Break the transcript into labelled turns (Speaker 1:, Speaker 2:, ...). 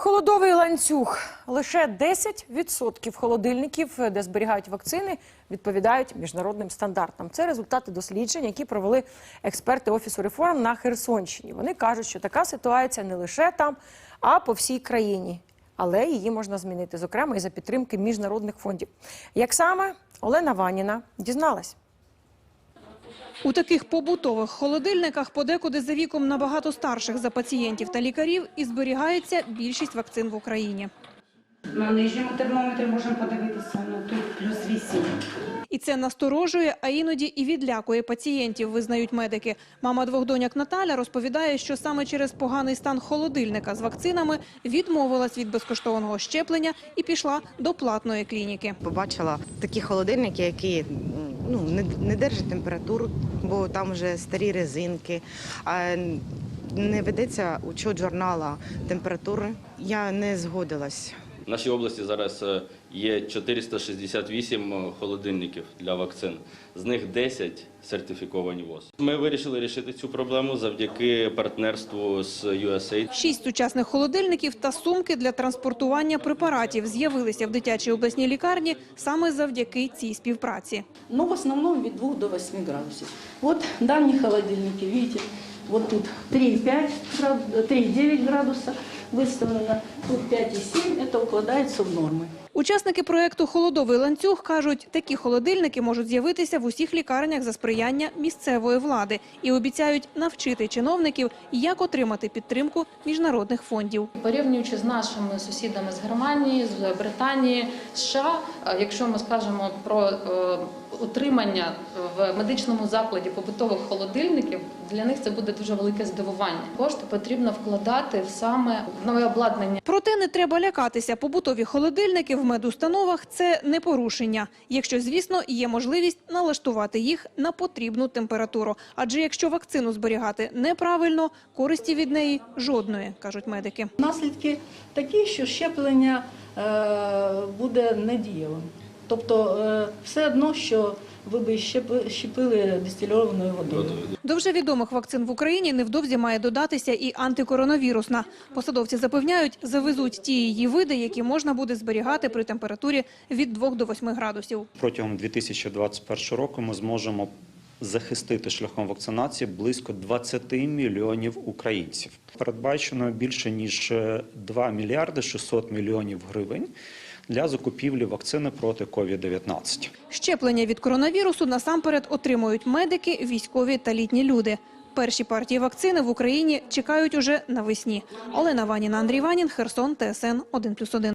Speaker 1: Холодовий ланцюг. Лише 10% холодильників, де зберігають вакцини, відповідають міжнародним стандартам. Це результати досліджень, які провели експерти Офісу реформ на Херсонщині. Вони кажуть, що така ситуація не лише там, а по всій країні. Але її можна змінити, зокрема, і за підтримки міжнародних фондів. Як саме? Олена Ваніна дізналась.
Speaker 2: У таких побутових холодильниках, подекуди за віком набагато старших за пацієнтів та лікарів, і зберігається більшість вакцин в Україні.
Speaker 3: На нижньому термометрі можемо подивитися, тут плюс 8.
Speaker 2: І це насторожує, а іноді і відлякує пацієнтів, визнають медики. Мама двох доньок Наталя розповідає, що саме через поганий стан холодильника з вакцинами відмовилась від безкоштовного щеплення і пішла до платної клініки.
Speaker 4: Побачила такі холодильники, які не держать температуру, бо там вже старі резинки, а не ведеться учет журнала температури. Я не згодилась.
Speaker 5: В нашій області зараз є 468 холодильників для вакцин. З них 10 сертифіковані ВОЗ. Ми вирішили рішити цю проблему завдяки партнерству з USAID.
Speaker 2: 6 сучасних холодильників та сумки для транспортування препаратів з'явилися в дитячій обласній лікарні саме завдяки цій співпраці.
Speaker 6: В основному від 2 до 8 градусів. От давні холодильники, бачите, вот тут 3,9 градуса выставлено, тут 5,7, это укладається в норми.
Speaker 2: Учасники проєкту «Холодовий ланцюг» кажуть, такі холодильники можуть з'явитися в усіх лікарнях за сприяння місцевої влади і обіцяють навчити чиновників, як отримати підтримку міжнародних фондів.
Speaker 7: Порівнюючи з нашими сусідами з Германії, з Британії, США, якщо ми скажемо про утримання в медичному закладі побутових холодильників, для них це буде дуже велике здивування. Кошти потрібно вкладати саме в нове обладнання.
Speaker 2: Проте не треба лякатися. Побутові холодильники в медустановах – це не порушення. Якщо, звісно, є можливість налаштувати їх на потрібну температуру. Адже якщо вакцину зберігати неправильно, користі від неї жодної, кажуть медики.
Speaker 6: Наслідки такі, що щеплення буде недієвим. Тобто все одно, що ви б щепили дистильованою водою.
Speaker 2: До вже відомих вакцин в Україні невдовзі має додатися і антикоронавірусна. Посадовці запевняють, завезуть ті її види, які можна буде зберігати при температурі від 2 до 8 градусів.
Speaker 8: Протягом 2021 року ми зможемо захистити шляхом вакцинації близько 20 мільйонів українців. Передбачено більше ніж 2 мільярди 600 мільйонів гривень для закупівлі вакцини проти COVID-19.
Speaker 2: Щеплення від коронавірусу насамперед отримують медики, військові та літні люди. Перші партії вакцини в Україні чекають уже навесні. Олена Ваніна, Андрій Ванін, Херсон, ТСН 1+1.